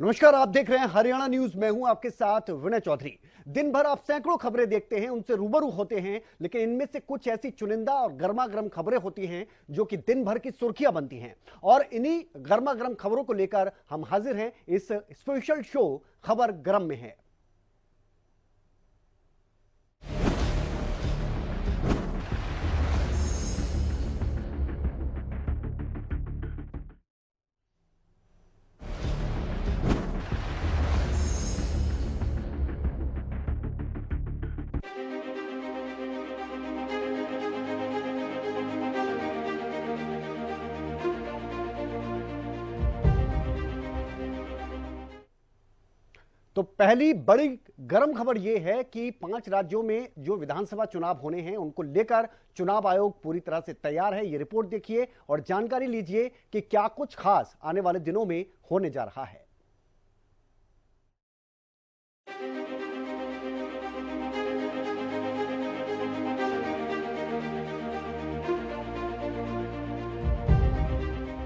नमस्कार, आप देख रहे हैं हरियाणा न्यूज। मैं हूं आपके साथ विनय चौधरी। दिन भर आप सैकड़ों खबरें देखते हैं, उनसे रूबरू होते हैं, लेकिन इनमें से कुछ ऐसी चुनिंदा और गर्मा गर्म खबरें होती हैं जो कि दिन भर की सुर्खियां बनती हैं। और इन्हीं गर्मा गर्म खबरों को लेकर हम हाजिर हैं इस स्पेशल शो खबर गर्म में है। तो पहली बड़ी गर्म खबर यह है कि 5 राज्यों में जो विधानसभा चुनाव होने हैं उनको लेकर चुनाव आयोग पूरी तरह से तैयार है। ये रिपोर्ट देखिए और जानकारी लीजिए कि क्या कुछ खास आने वाले दिनों में होने जा रहा है।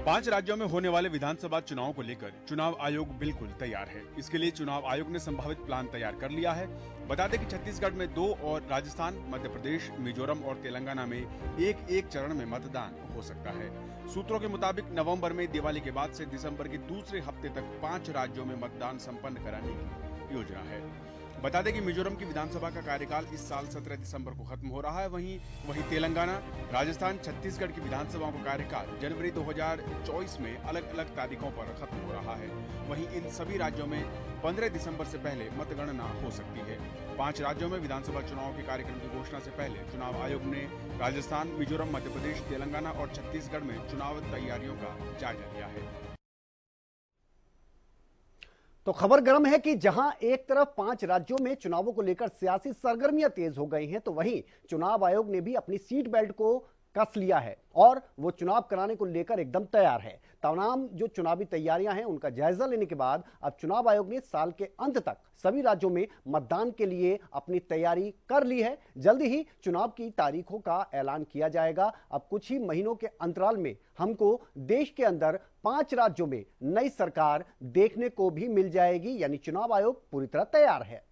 5 राज्यों में होने वाले विधानसभा चुनाव को लेकर चुनाव आयोग बिल्कुल तैयार है। इसके लिए चुनाव आयोग ने संभावित प्लान तैयार कर लिया है। बता दें कि छत्तीसगढ़ में 2 और राजस्थान, मध्य प्रदेश, मिजोरम और तेलंगाना में एक चरण में मतदान हो सकता है। सूत्रों के मुताबिक नवंबर में दिवाली के बाद से दिसंबर के दूसरे हफ्ते तक 5 राज्यों में मतदान संपन्न कराने की योजना है। बता दें कि मिजोरम की विधानसभा का कार्यकाल इस साल 17 दिसंबर को खत्म हो रहा है। वहीं तेलंगाना, राजस्थान, छत्तीसगढ़ की विधानसभाओं का कार्यकाल जनवरी 2024 में अलग अलग तारीखों पर खत्म हो रहा है। वहीं इन सभी राज्यों में 15 दिसंबर से पहले मतगणना हो सकती है। 5 राज्यों में विधानसभा चुनाव के कार्यक्रम की घोषणा से पहले चुनाव आयोग ने राजस्थान, मिजोरम, मध्य प्रदेश, तेलंगाना और छत्तीसगढ़ में चुनाव तैयारियों का जायजा लिया है। तो खबर गर्म है कि जहां एक तरफ 5 राज्यों में चुनावों को लेकर सियासी सरगर्मियां तेज हो गई हैं, तो वहीं चुनाव आयोग ने भी अपनी सीट बेल्ट को कस लिया है और वो चुनाव कराने को लेकर एकदम तैयार है। तमाम जो चुनावी तैयारियां हैं उनका जायजा लेने के बाद अब चुनाव आयोग ने साल के अंत तक सभी राज्यों में मतदान के लिए अपनी तैयारी कर ली है। जल्दी ही चुनाव की तारीखों का ऐलान किया जाएगा। अब कुछ ही महीनों के अंतराल में हमको देश के अंदर 5 राज्यों में नई सरकार देखने को भी मिल जाएगी, यानी चुनाव आयोग पूरी तरह तैयार है।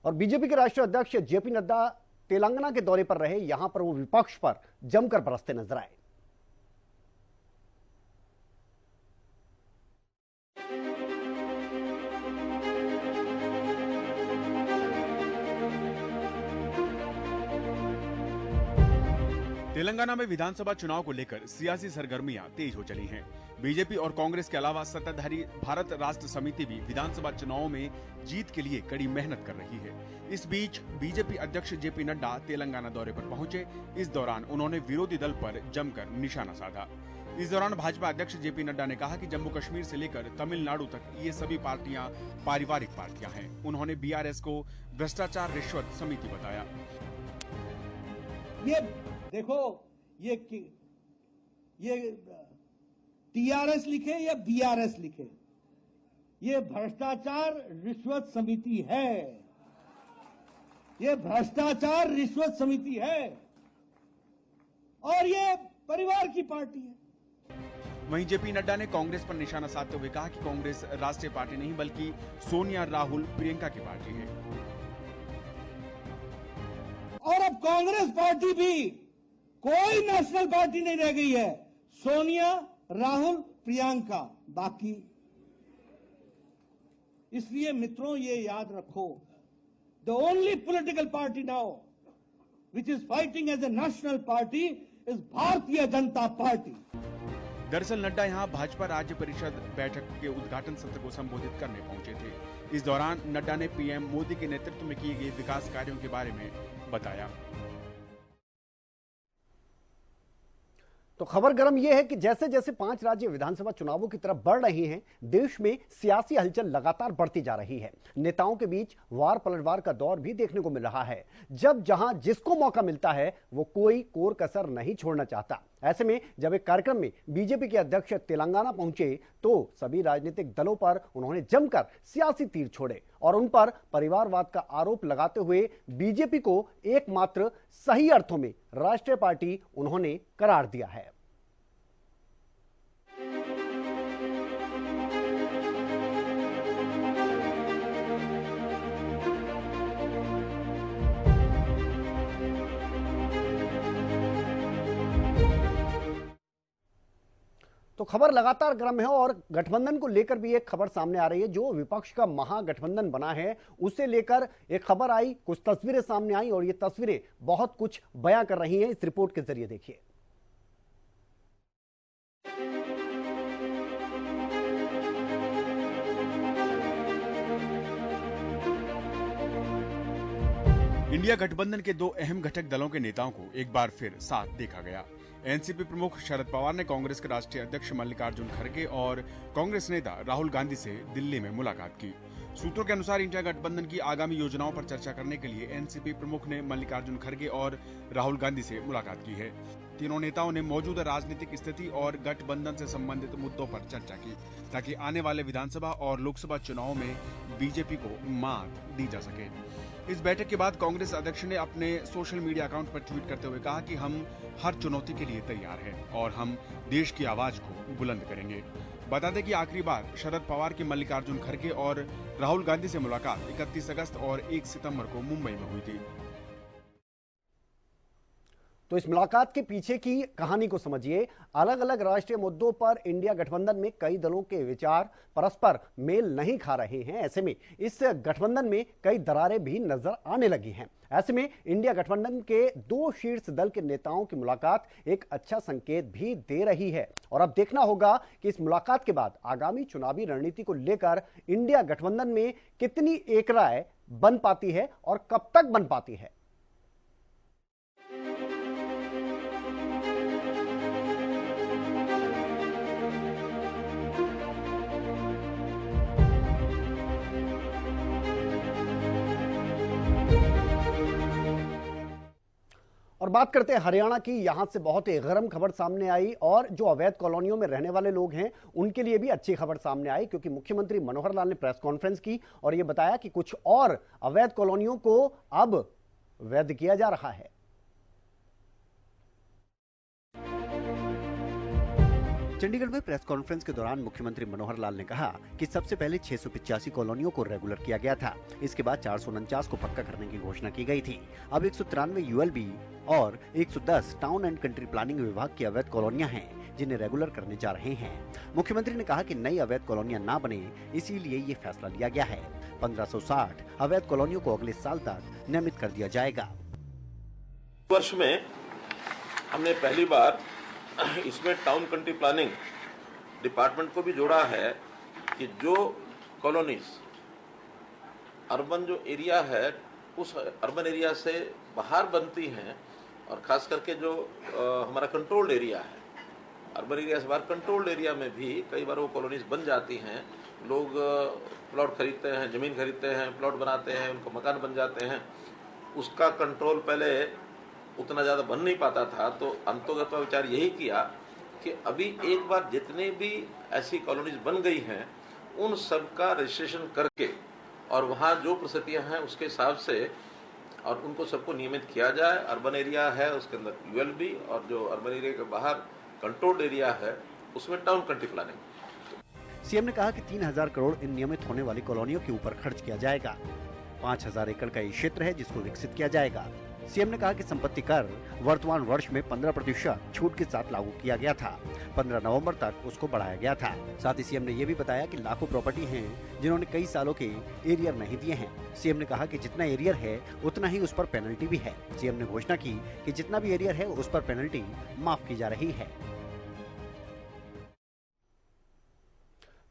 और बीजेपी के राष्ट्रीय अध्यक्ष जेपी नड्डा तेलंगाना के दौरे पर रहे। यहां पर वो विपक्ष पर जमकर बरसते नजर आए। तेलंगाना में विधानसभा चुनाव को लेकर सियासी सरगर्मियां तेज हो चली हैं। बीजेपी और कांग्रेस के अलावा सत्ताधारी भारत राष्ट्र समिति भी विधानसभा चुनाव में जीत के लिए कड़ी मेहनत कर रही है। इस बीच बीजेपी अध्यक्ष जेपी नड्डा तेलंगाना दौरे पर पहुंचे। इस दौरान उन्होंने विरोधी दल पर जमकर निशाना साधा। इस दौरान भाजपा अध्यक्ष जेपी नड्डा ने कहा कि जम्मू कश्मीर से लेकर तमिलनाडु तक ये सभी पार्टियां पारिवारिक पार्टियां हैं। उन्होंने बीआरएस को भ्रष्टाचार रिश्वत समिति बताया। ये देखो, ये टीआरएस लिखे या बीआरएस लिखे, ये भ्रष्टाचार रिश्वत समिति है। ये भ्रष्टाचार रिश्वत समिति है और ये परिवार की पार्टी है। वहीं जेपी नड्डा ने कांग्रेस पर निशाना साधते हुए कहा कि कांग्रेस राष्ट्रीय पार्टी नहीं बल्कि सोनिया, राहुल, प्रियंका की पार्टी है। और अब कांग्रेस पार्टी भी कोई नेशनल पार्टी नहीं रह गई है। सोनिया, राहुल, प्रियंका बाकी। इसलिए मित्रों, ये याद रखो, the only political party now which is fighting as a national party is Bharatiya Janata party. दरअसल नड्डा यहां भाजपा राज्य परिषद बैठक के उद्घाटन सत्र को संबोधित करने पहुंचे थे। इस दौरान नड्डा ने पीएम मोदी के नेतृत्व में किए गए विकास कार्यों के बारे में बताया। तो खबर गर्म यह है कि जैसे जैसे 5 राज्य विधानसभा चुनावों की तरफ बढ़ रही हैं, देश में सियासी हलचल लगातार बढ़ती जा रही है। नेताओं के बीच वार पलटवार का दौर भी देखने को मिल रहा है। जब जहां जिसको मौका मिलता है वो कोई कोर कसर नहीं छोड़ना चाहता। ऐसे में जब एक कार्यक्रम में बीजेपी के अध्यक्ष तेलंगाना पहुंचे तो सभी राजनीतिक दलों पर उन्होंने जमकर सियासी तीर छोड़े और उन पर परिवारवाद का आरोप लगाते हुए बीजेपी को एकमात्र सही अर्थों में राष्ट्रीय पार्टी उन्होंने करार दिया है। तो खबर लगातार गर्म है और गठबंधन को लेकर भी एक खबर सामने आ रही है। जो विपक्ष का महागठबंधन बना है उसे लेकर एक खबर आई, कुछ तस्वीरें सामने आई और ये तस्वीरें बहुत कुछ बयां कर रही हैं। इस रिपोर्ट के जरिए देखिए। इंडिया गठबंधन के दो अहम घटक दलों के नेताओं को एक बार फिर साथ देखा गया। एनसीपी प्रमुख शरद पवार ने कांग्रेस के राष्ट्रीय अध्यक्ष मल्लिकार्जुन खड़गे और कांग्रेस नेता राहुल गांधी से दिल्ली में मुलाकात की। सूत्रों के अनुसार इंडिया गठबंधन की आगामी योजनाओं पर चर्चा करने के लिए एनसीपी प्रमुख ने मल्लिकार्जुन खड़गे और राहुल गांधी से मुलाकात की है। तीनों नेताओं ने मौजूदा राजनीतिक स्थिति और गठबंधन से संबंधित मुद्दों पर चर्चा की ताकि आने वाले विधानसभा और लोकसभा चुनाव में बीजेपी को मात दी जा सके। इस बैठक के बाद कांग्रेस अध्यक्ष ने अपने सोशल मीडिया अकाउंट पर ट्वीट करते हुए कहा कि हम हर चुनौती के लिए तैयार हैं और हम देश की आवाज को बुलंद करेंगे। बता दें कि आखिरी बार शरद पवार की मल्लिकार्जुन खड़गे और राहुल गांधी से मुलाकात 31 अगस्त और 1 सितंबर को मुंबई में हुई थी। तो इस मुलाकात के पीछे की कहानी को समझिए। अलग अलग राष्ट्रीय मुद्दों पर इंडिया गठबंधन में कई दलों के विचार परस्पर मेल नहीं खा रहे हैं। ऐसे में इस गठबंधन में कई दरारें भी नजर आने लगी हैं। ऐसे में इंडिया गठबंधन के दो शीर्ष दल के नेताओं की मुलाकात एक अच्छा संकेत भी दे रही है और अब देखना होगा कि इस मुलाकात के बाद आगामी चुनावी रणनीति को लेकर इंडिया गठबंधन में कितनी एक राय बन पाती है और कब तक बन पाती है। और बात करते हैं हरियाणा की। यहां से बहुत ही गर्म खबर सामने आई और जो अवैध कॉलोनियों में रहने वाले लोग हैं उनके लिए भी अच्छी खबर सामने आई, क्योंकि मुख्यमंत्री मनोहर लाल ने प्रेस कॉन्फ्रेंस की और यह बताया कि कुछ और अवैध कॉलोनियों को अब वैध किया जा रहा है। चंडीगढ़ में प्रेस कॉन्फ्रेंस के दौरान मुख्यमंत्री मनोहर लाल ने कहा कि सबसे पहले 685 कॉलोनियों को रेगुलर किया गया था। इसके बाद 449 को पक्का करने की घोषणा की गई थी। अब 193 यूएलबी और 110 टाउन एंड कंट्री प्लानिंग विभाग की अवैध कॉलोनियां हैं जिन्हें रेगुलर करने जा रहे हैं। मुख्यमंत्री ने कहा कि नई अवैध कॉलोनियां ना बने, इसीलिए ये फैसला लिया गया है। 1560 अवैध कॉलोनियों को अगले साल तक नियमित कर दिया जाएगा। वर्ष में हमने पहली बार इसमें टाउन कंट्री प्लानिंग डिपार्टमेंट को भी जोड़ा है कि जो कॉलोनीज अर्बन जो एरिया है उस अर्बन एरिया से बाहर बनती हैं और खास करके जो हमारा कंट्रोल्ड एरिया है, अर्बन एरिया से बाहर कंट्रोल्ड एरिया में भी कई बार वो कॉलोनीज बन जाती हैं। लोग प्लॉट खरीदते हैं, ज़मीन खरीदते हैं, प्लॉट बनाते हैं, उनको मकान बन जाते हैं। उसका कंट्रोल पहले उतना ज़्यादा बन नहीं पाता था, तो अंतोगत विचार यही किया कि अभी एक बार जितने भी ऐसी कॉलोनीज बन गई हैं उन सब का रजिस्ट्रेशन करके और वहाँ जो परिस्थितियाँ हैं उसके हिसाब से और उनको सबको नियमित किया जाए। अर्बन एरिया है उसके अंदर यूएलबी और जो अर्बन एरिया के बाहर कंट्रोल्ड एरिया है उसमें टाउन कंट्री प्लानिंग। सीएम ने कहा कि 3000 करोड़ इन नियमित होने वाली कॉलोनियों के ऊपर खर्च किया जाएगा। 5000 एकड़ का ये क्षेत्र है जिसको विकसित किया जाएगा। सीएम ने कहा कि संपत्ति कर वर्तमान वर्ष में 15% छूट के साथ लागू किया गया था। 15 नवंबर तक उसको बढ़ाया गया था। साथ ही सीएम ने यह भी बताया कि लाखों प्रॉपर्टी हैं जिन्होंने कई सालों के एरियर नहीं दिए हैं। सीएम ने कहा कि जितना एरियर है उतना ही उस पर पेनल्टी भी है। सीएम ने घोषणा की कि जितना भी एरियर है उस पर पेनल्टी माफ की जा रही है।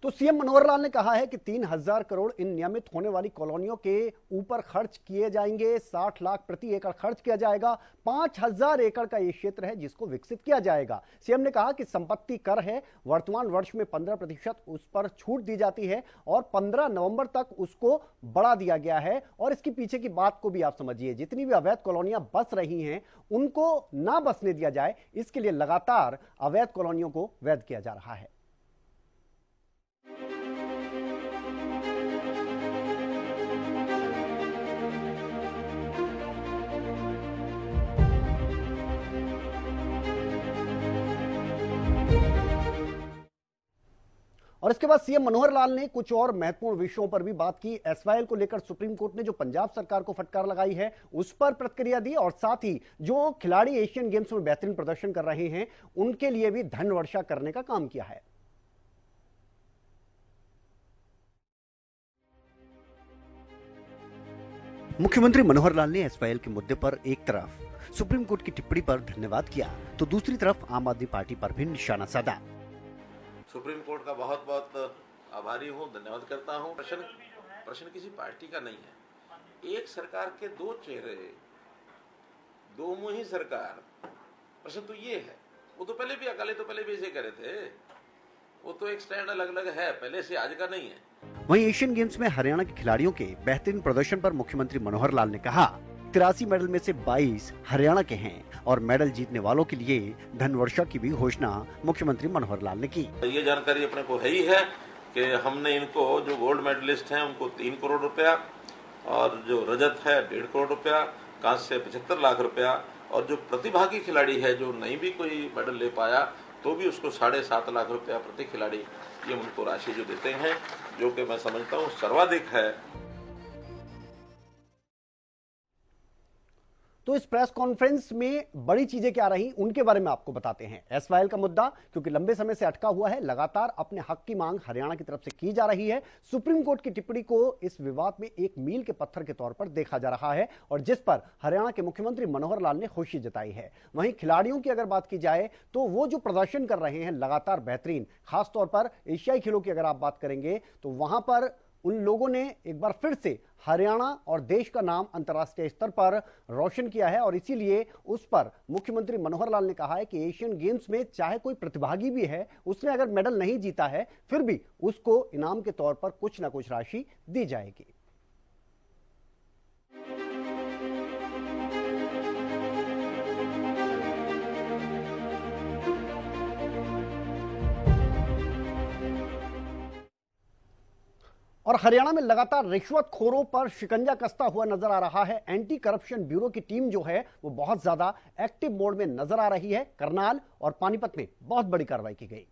तो सीएम मनोहर लाल ने कहा है कि 3,000 करोड़ इन नियमित होने वाली कॉलोनियों के ऊपर खर्च किए जाएंगे। 60 लाख प्रति एकड़ खर्च किया जाएगा। 5,000 एकड़ का यह क्षेत्र है जिसको विकसित किया जाएगा। सीएम ने कहा कि संपत्ति कर है, वर्तमान वर्ष में 15% उस पर छूट दी जाती है और 15 नवंबर तक उसको बढ़ा दिया गया है। और इसके पीछे की बात को भी आप समझिए, जितनी भी अवैध कॉलोनियां बस रही हैं उनको ना बसने दिया जाए, इसके लिए लगातार अवैध कॉलोनियों को वैध किया जा रहा है। और इसके बाद सीएम मनोहर लाल ने कुछ और महत्वपूर्ण विषयों पर भी बात की। एसवाईएल को लेकर सुप्रीम कोर्ट ने जो पंजाब सरकार को फटकार लगाई है उस पर प्रतिक्रिया दी और साथ ही जो खिलाड़ी एशियन गेम्स में बेहतरीन प्रदर्शन कर रहे हैं उनके लिए भी धन वर्षा करने का काम किया है। मुख्यमंत्री मनोहर लाल ने एसवाईएल के मुद्दे पर एक तरफ सुप्रीम कोर्ट की टिप्पणी पर धन्यवाद किया तो दूसरी तरफ आम आदमी पार्टी पर भी निशाना साधा। सुप्रीम कोर्ट का बहुत बहुत आभारी हूँ, धन्यवाद करता हूँ। प्रश्न किसी पार्टी का नहीं है। एक सरकार के दो चेहरे, दो मुंही सरकार। प्रश्न तो ये है, वो तो पहले भी अकाली तो पहले भी ऐसे करे थे। वो तो एक स्टैंड अलग अलग है, पहले से आज का नहीं है। वहीं एशियन गेम्स में हरियाणा के खिलाड़ियों के बेहतरीन प्रदर्शन पर मुख्यमंत्री मनोहर लाल ने कहा 83 मेडल में से 22 हरियाणा के हैं और मेडल जीतने वालों के लिए धन वर्षा की भी घोषणा मुख्यमंत्री मनोहर लाल ने की। ये जानकारी अपने को है ही है कि हमने इनको जो गोल्ड मेडलिस्ट हैं उनको 3 करोड़ रुपया और जो रजत है 1.5 करोड़ रुपया, कांस्य 75 लाख रुपया और जो प्रतिभागी खिलाड़ी है जो नहीं भी कोई मेडल ले पाया तो भी उसको 7.5 लाख रुपया प्रति खिलाड़ी ये उनको राशि जो देते हैं, जो कि मैं समझता हूँ सर्वाधिक है। तो इस प्रेस कॉन्फ्रेंस में बड़ी चीजें क्या रही उनके बारे में आपको बताते हैं। एसवाईएल का मुद्दा क्योंकि लंबे समय से अटका हुआ है, लगातार अपने हक की मांग हरियाणा की तरफ से की जा रही है। सुप्रीम कोर्ट की टिप्पणी को इस विवाद में एक मील के पत्थर के तौर पर देखा जा रहा है और जिस पर हरियाणा के मुख्यमंत्री मनोहर लाल ने खुशी जताई है। वहीं खिलाड़ियों की अगर बात की जाए तो वो जो प्रदर्शन कर रहे हैं लगातार बेहतरीन, खासतौर पर एशियाई खेलों की अगर आप बात करेंगे तो वहां पर उन लोगों ने एक बार फिर से हरियाणा और देश का नाम अंतर्राष्ट्रीय स्तर पर रोशन किया है और इसीलिए उस पर मुख्यमंत्री मनोहर लाल ने कहा है कि एशियन गेम्स में चाहे कोई प्रतिभागी भी है, उसने अगर मेडल नहीं जीता है फिर भी उसको इनाम के तौर पर कुछ ना कुछ राशि दी जाएगी। और हरियाणा में लगातार रिश्वतखोरों पर शिकंजा कसता हुआ नजर आ रहा है। एंटी करप्शन ब्यूरो की टीम जो है वो बहुत ज्यादा एक्टिव मोड में नजर आ रही है। करनाल और पानीपत में बहुत बड़ी कार्रवाई की गई।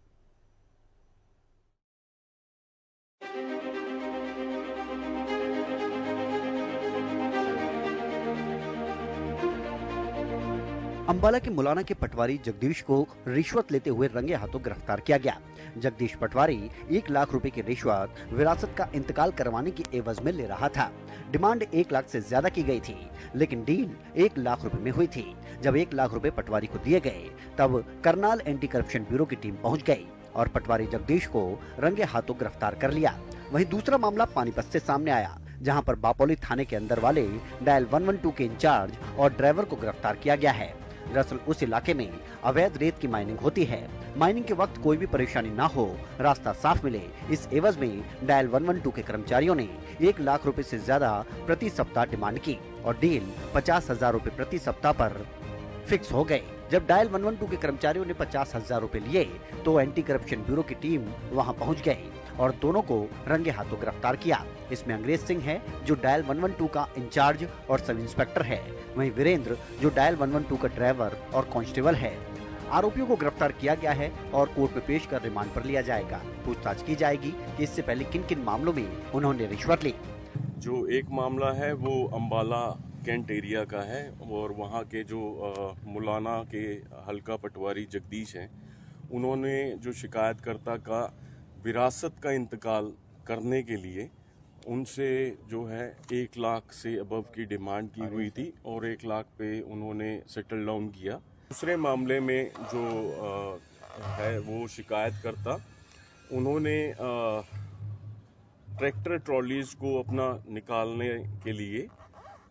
अंबाला के मुलाना के पटवारी जगदीश को रिश्वत लेते हुए रंगे हाथों गिरफ्तार किया गया। जगदीश पटवारी 1 लाख रुपए की रिश्वत विरासत का इंतकाल करवाने की एवज में ले रहा था। डिमांड 1 लाख से ज्यादा की गई थी, लेकिन डील 1 लाख रुपए में हुई थी। जब 1 लाख रुपए पटवारी को दिए गए तब करनाल एंटी करप्शन ब्यूरो की टीम पहुंच गई और पटवारी जगदीश को रंगे हाथों गिरफ्तार कर लिया। वहीं दूसरा मामला पानीपत से सामने आया, जहां पर बापोली थाने के अंदर वाले डायल 112 के इंचार्ज और ड्राइवर को गिरफ्तार किया गया है। दरअसल उस इलाके में अवैध रेत की माइनिंग होती है। माइनिंग के वक्त कोई भी परेशानी ना हो, रास्ता साफ मिले, इस एवज में डायल 112 के कर्मचारियों ने 1 लाख रुपए से ज्यादा प्रति सप्ताह डिमांड की और डील 50,000 रुपए प्रति सप्ताह पर फिक्स हो गए। जब डायल 112 के कर्मचारियों ने 50,000 रुपए लिए तो एंटी करप्शन ब्यूरो की टीम वहां पहुंच गई और दोनों को रंगे हाथों गिरफ्तार किया। इसमें अंग्रेज सिंह है जो डायल 112 का इंचार्ज और सब इंस्पेक्टर है, वहीं वीरेंद्र जो डायल 112 का ड्राइवर और कांस्टेबल है। आरोपियों को गिरफ्तार किया गया है और कोर्ट में पेश कर रिमांड पर लिया जाएगा। पूछताछ की जाएगी कि इससे पहले किन किन मामलों में उन्होंने रिश्वत ली। जो एक मामला है वो अंबाला कैंट एरिया का है और वहाँ के जो मुलाना के हल्का पटवारी जगदीश हैं, उन्होंने जो शिकायतकर्ता का विरासत का इंतकाल करने के लिए उनसे जो है 1 लाख से अबव की डिमांड की हुई थी और 1 लाख पे उन्होंने सेटल डाउन किया। दूसरे मामले में जो है वो शिकायतकर्ता उन्होंने ट्रैक्टर ट्रॉलीज को अपना निकालने के लिए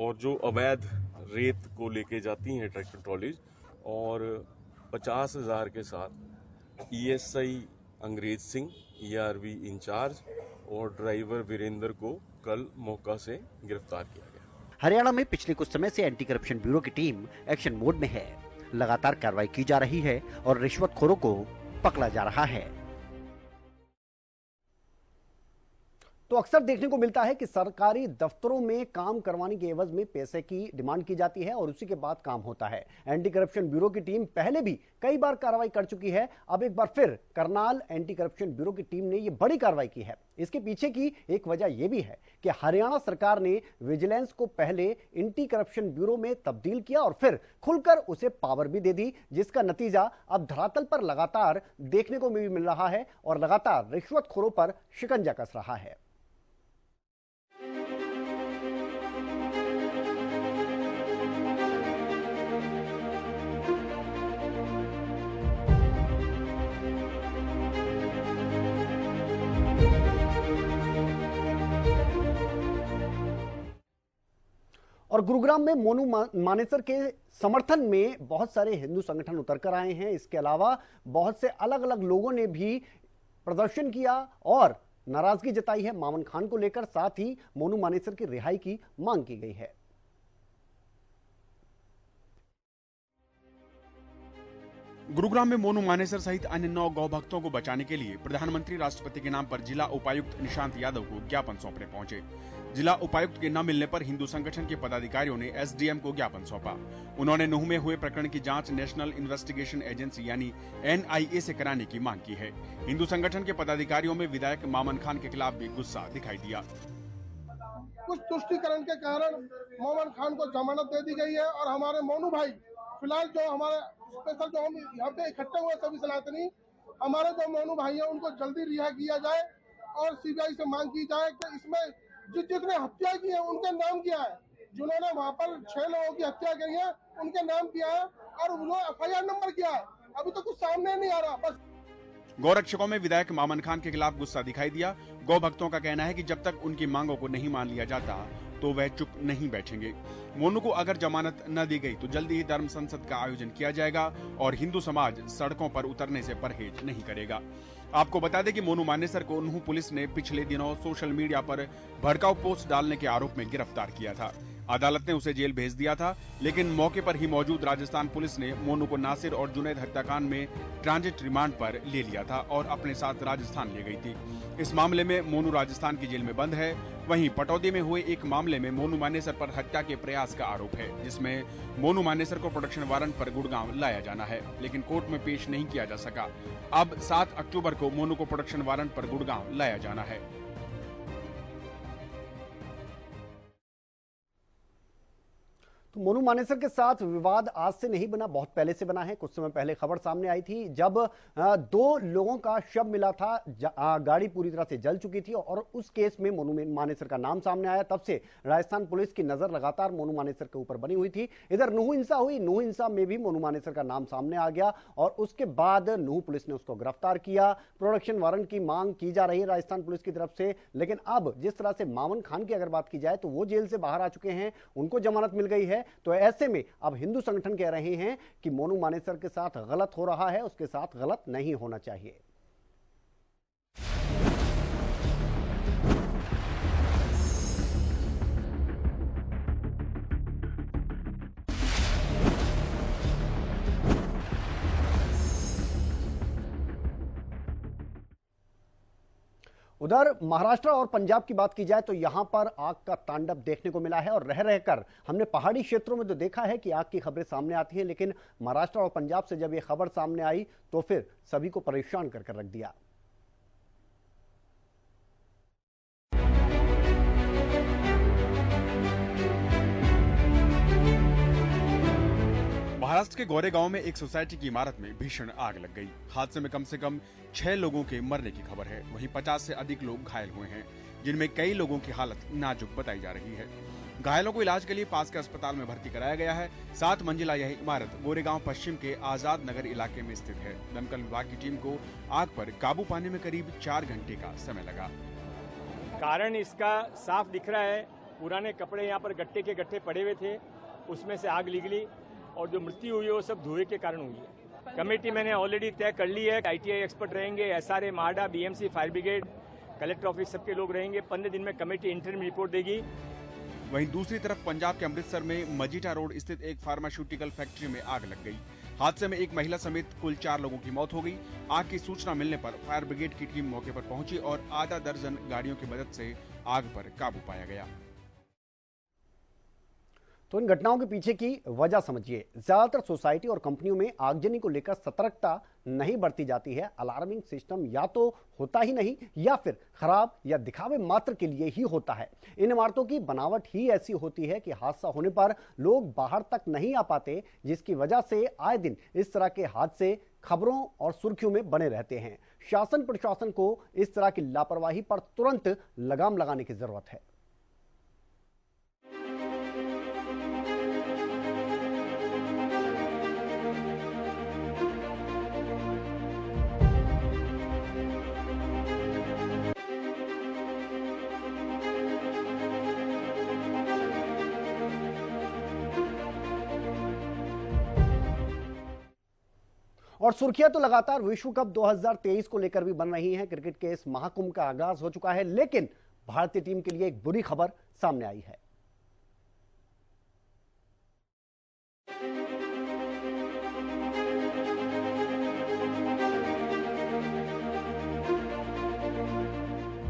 और जो अवैध रेत को लेके जाती हैं ट्रैक्टर ट्रॉलीज और 50,000 के साथ ईएसआई अंग्रेज सिंह ERV इंचार्ज और ड्राइवर वीरेंद्र को कल मौका से गिरफ्तार किया गया। हरियाणा में पिछले कुछ समय से एंटी करप्शन ब्यूरो की टीम एक्शन मोड में है। लगातार कार्रवाई की जा रही है और रिश्वतखोरों को पकड़ा जा रहा है। तो अक्सर देखने को मिलता है कि सरकारी दफ्तरों में काम करवाने के एवज में पैसे की डिमांड की जाती है और उसी के बाद काम होता है। एंटी करप्शन ब्यूरो की टीम पहले भी कई बार कार्रवाई कर चुकी है। अब एक बार फिर करनाल एंटी करप्शन ब्यूरो की टीम ने यह बड़ी कार्रवाई की है। इसके पीछे की एक वजह यह भी है कि हरियाणा सरकार ने विजिलेंस को पहले एंटी करप्शन ब्यूरो में तब्दील किया और फिर खुलकर उसे पावर भी दे दी, जिसका नतीजा अब धरातल पर लगातार देखने को भी मिल रहा है और लगातार रिश्वतखोरों पर शिकंजा कस रहा है। और गुरुग्राम में मोनू मानेसर के समर्थन में बहुत सारे हिंदू संगठन उतरकर आए हैं। इसके अलावा बहुत से अलग अलग लोगों ने भी प्रदर्शन किया और नाराजगी जताई है मामन खान को लेकर। साथ ही मोनू मानेसर की रिहाई की मांग की गई है। गुरुग्राम में मोनू मानेसर सहित अन्य 9 गौ भक्तों को बचाने के लिए प्रधानमंत्री राष्ट्रपति के नाम पर जिला उपायुक्त निशांत यादव को ज्ञापन सौंपने पहुंचे। जिला उपायुक्त के न मिलने पर हिंदू संगठन के पदाधिकारियों ने एसडीएम को ज्ञापन सौंपा। उन्होंने नूह में हुए प्रकरण की जांच नेशनल इन्वेस्टिगेशन एजेंसी यानी NIA से कराने की मांग की है। हिंदू संगठन के पदाधिकारियों में विधायक मामन खान के खिलाफ भी गुस्सा दिखाई दिया। कुछ तुष्टीकरण के कारण मामन खान को जमानत दे दी गई है और हमारे मोनू भाई फिलहाल जो हमारे स्पेशल जो हम यहाँ पे इकट्ठे हुए सभी सनातनी, हमारे जो मोनू भाई हैं उनको जल्दी रिहा किया जाए और सीबीआई से मांग की जाए कि इसमें जिसने हत्या की है उनका नाम क्या है, जिन्होंने वहाँ पर 6 लोगों की हत्या करी है उनके नाम क्या है और उन्होंने FIR नंबर क्या है, अभी तो कुछ सामने नहीं आ रहा। बस गौरक्षकों में विधायक मामन खान के खिलाफ गुस्सा दिखाई दिया। गौ भक्तों का कहना है कि जब तक उनकी मांगों को नहीं मान लिया जाता तो वह चुप नहीं बैठेंगे। मोनू को अगर जमानत न दी गई तो जल्दी ही धर्म संसद का आयोजन किया जाएगा और हिंदू समाज सड़कों पर उतरने से परहेज नहीं करेगा। आपको बता दें कि मोनू मानेसर को नूह पुलिस ने पिछले दिनों सोशल मीडिया पर भड़काऊ पोस्ट डालने के आरोप में गिरफ्तार किया था। अदालत ने उसे जेल भेज दिया था, लेकिन मौके पर ही मौजूद राजस्थान पुलिस ने मोनू को नासिर और जुनैद हत्याकांड में ट्रांजिट रिमांड पर ले लिया था और अपने साथ राजस्थान ले गई थी। इस मामले में मोनू राजस्थान की जेल में बंद है। वहीं पटौदी में हुए एक मामले में मोनू मानेसर पर हत्या के प्रयास का आरोप है, जिसमें मोनू मानेसर को प्रोटेक्शन वारंट पर गुड़गांव लाया जाना है, लेकिन कोर्ट में पेश नहीं किया जा सका। अब 7 अक्टूबर को मोनू को प्रोटेक्शन वारंट पर गुड़गांव लाया जाना है। तो मोनू मानेसर के साथ विवाद आज से नहीं बना, बहुत पहले से बना है। कुछ समय पहले खबर सामने आई थी जब 2 लोगों का शव मिला था, गाड़ी पूरी तरह से जल चुकी थी और उस केस में मोनू मानेसर का नाम सामने आया। तब से राजस्थान पुलिस की नजर लगातार मोनू मानेसर के ऊपर बनी हुई थी। इधर नूह हिंसा हुई, नूह हिंसा में भी मोनू मानेसर का नाम सामने आ गया और उसके बाद नूह पुलिस ने उसको गिरफ्तार किया। प्रोटेक्शन वारंट की मांग की जा रही है राजस्थान पुलिस की तरफ से, लेकिन अब जिस तरह से मामन खान की अगर बात की जाए तो वो जेल से बाहर आ चुके हैं, उनको जमानत मिल गई है। तो ऐसे में अब हिंदू संगठन कह रहे हैं कि मोनू मानेसर के साथ गलत हो रहा है, उसके साथ गलत नहीं होना चाहिए। उधर महाराष्ट्र और पंजाब की बात की जाए तो यहां पर आग का तांडव देखने को मिला है और रह रहकर हमने पहाड़ी क्षेत्रों में तो देखा है कि आग की खबरें सामने आती हैं, लेकिन महाराष्ट्र और पंजाब से जब यह खबर सामने आई तो फिर सभी को परेशान कर रख दिया। महाराष्ट्र के गोरेगांव में एक सोसाइटी की इमारत में भीषण आग लग गई। हादसे में कम से कम 6 लोगों के मरने की खबर है। वहीं 50 से अधिक लोग घायल हुए हैं, जिनमें कई लोगों की हालत नाजुक बताई जा रही है। घायलों को इलाज के लिए पास के अस्पताल में भर्ती कराया गया है। 7 मंजिला यह इमारत गोरेगांव पश्चिम के आजाद नगर इलाके में स्थित है। दमकल विभाग की टीम को आग पर काबू पाने में करीब 4 घंटे का समय लगा। कारण इसका साफ दिख रहा है, पुराने कपड़े यहाँ पर गट्टे के गट्टे पड़े हुए थे, उसमें से आग निकली और जो मृत्यु हुई है वो सब धुएं के कारण हुई है। कमेटी मैंने ऑलरेडी तय कर ली है। ITI एक्सपर्ट रहेंगे, SRA, माडा, BMC, fire brigade, collector office सबके लोग रहेंगे। 15 दिन में कमेटी इंटरिम रिपोर्ट देगी। वहीं दूसरी तरफ पंजाब के अमृतसर में मजीठा रोड स्थित एक फार्मास्यूटिकल फैक्ट्री में आग लग गई। हादसे में एक महिला समेत कुल 4 लोगों की मौत हो गई। आग की सूचना मिलने पर फायर ब्रिगेड की टीम मौके पर पहुंची और आधा दर्जन गाड़ियों की मदद से आग पर काबू पाया गया। तो इन घटनाओं के पीछे की वजह समझिए। ज्यादातर सोसाइटी और कंपनियों में आगजनी को लेकर सतर्कता नहीं बरती जाती है। अलार्मिंग सिस्टम या तो होता ही नहीं या फिर खराब या दिखावे मात्र के लिए ही होता है। इन इमारतों की बनावट ही ऐसी होती है कि हादसा होने पर लोग बाहर तक नहीं आ पाते, जिसकी वजह से आए दिन इस तरह के हादसे खबरों और सुर्खियों में बने रहते हैं। शासन प्रशासन को इस तरह की लापरवाही पर तुरंत लगाम लगाने की जरूरत है। और सुर्खियां तो लगातार विश्व कप 2023 को लेकर भी बन रही हैं। क्रिकेट के इस महाकुंभ का आगाज हो चुका है, लेकिन भारतीय टीम के लिए एक बुरी खबर सामने आई है।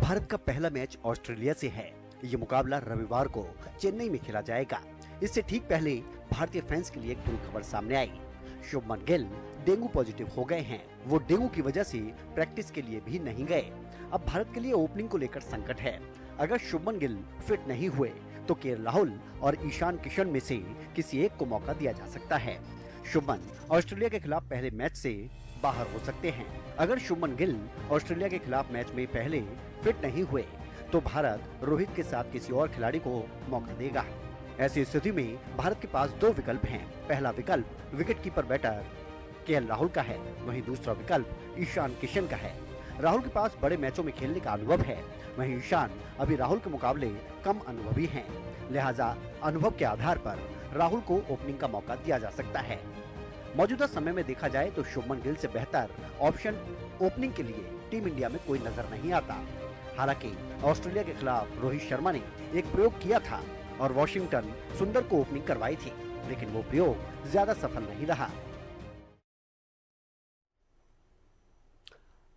भारत का पहला मैच ऑस्ट्रेलिया से है। ये मुकाबला रविवार को चेन्नई में खेला जाएगा। इससे ठीक पहले भारतीय फैंस के लिए एक बुरी खबर सामने आई। शुभमन गिल डेंगू पॉजिटिव हो गए हैं। वो डेंगू की वजह से प्रैक्टिस के लिए भी नहीं गए। अब भारत के लिए ओपनिंग को लेकर संकट है। अगर शुभमन गिल फिट नहीं हुए तो केएल राहुल और ईशान किशन में से किसी एक को मौका दिया जा सकता है। शुभमन ऑस्ट्रेलिया के खिलाफ पहले मैच से बाहर हो सकते हैं। अगर शुभमन गिल ऑस्ट्रेलिया के खिलाफ मैच में पहले फिट नहीं हुए तो भारत रोहित के साथ किसी और खिलाड़ी को मौका देगा। ऐसी स्थिति में भारत के पास 2 विकल्प हैं। पहला विकल्प विकेटकीपर बैटर केएल राहुल का है, वहीं दूसरा विकल्प ईशान किशन का है। राहुल के पास बड़े मैचों में खेलने का अनुभव है, वहीं ईशान अभी राहुल के मुकाबले कम अनुभवी हैं। लिहाजा अनुभव के आधार पर राहुल को ओपनिंग का मौका दिया जा सकता है। मौजूदा समय में देखा जाए तो शुभमन गिल से बेहतर ऑप्शन ओपनिंग के लिए टीम इंडिया में कोई नजर नहीं आता। हालांकि ऑस्ट्रेलिया के खिलाफ रोहित शर्मा ने एक प्रयोग किया था और वॉशिंगटन सुंदर को ओपनिंग करवाई थी, लेकिन वो प्रयोग ज्यादा सफल नहीं रहा।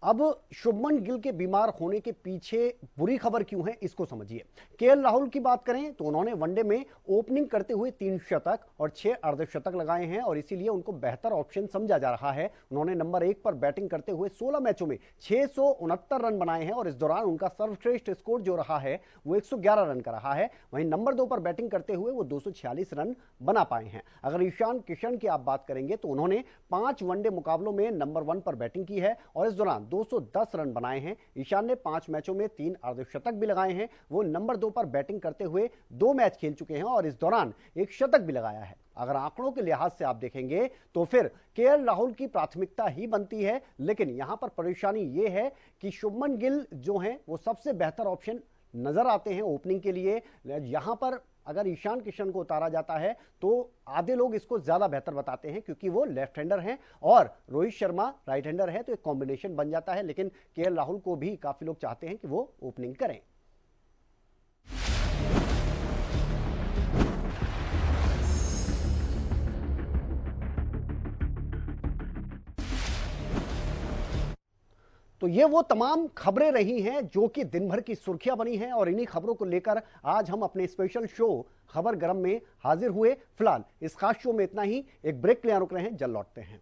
अब शुभमन गिल के बीमार होने के पीछे बुरी खबर क्यों है, इसको समझिए। केएल राहुल की बात करें तो उन्होंने वनडे में ओपनिंग करते हुए 3 शतक और 6 अर्धशतक लगाए हैं और इसीलिए उनको बेहतर ऑप्शन समझा जा रहा है। उन्होंने नंबर 1 पर बैटिंग करते हुए 16 मैचों में 669 रन बनाए हैं और इस दौरान उनका सर्वश्रेष्ठ स्कोर जो रहा है वो 111 रन का रहा है। वहीं नंबर 2 पर बैटिंग करते हुए वो 246 रन बना पाए हैं। अगर ईशान किशन की आप बात करेंगे तो उन्होंने 5 वनडे मुकाबलों में नंबर 1 पर बैटिंग की है और इस दौरान 210 रन बनाए हैं। ईशान ने 5 मैचों में 3 अर्धशतक भी लगाए हैं। वो नंबर 2 पर बैटिंग करते हुए 2 मैच खेल चुके हैं और इस दौरान 1 शतक भी लगाया है। अगर आंकड़ों के लिहाज से आप देखेंगे तो फिर केएल राहुल की प्राथमिकता ही बनती है, लेकिन यहां पर परेशानी यह है कि शुभमन गिल जो हैं वो सबसे बेहतर ऑप्शन नजर आते हैं ओपनिंग के लिए। यहां पर अगर ईशान किशन को उतारा जाता है तो आधे लोग इसको ज्यादा बेहतर बताते हैं क्योंकि वो लेफ्ट हैंडर हैं और रोहित शर्मा राइट हैंडर है, तो एक कॉम्बिनेशन बन जाता है। लेकिन केएल राहुल को भी काफी लोग चाहते हैं कि वो ओपनिंग करें। तो ये वो तमाम खबरें रही हैं जो कि दिन भर की सुर्खियां बनी हैं और इन्हीं खबरों को लेकर आज हम अपने स्पेशल शो खबर गरम में हाजिर हुए। फिलहाल इस खास शो में इतना ही। एक ब्रेक ले रुक रहे हैं, जल्द लौटते हैं।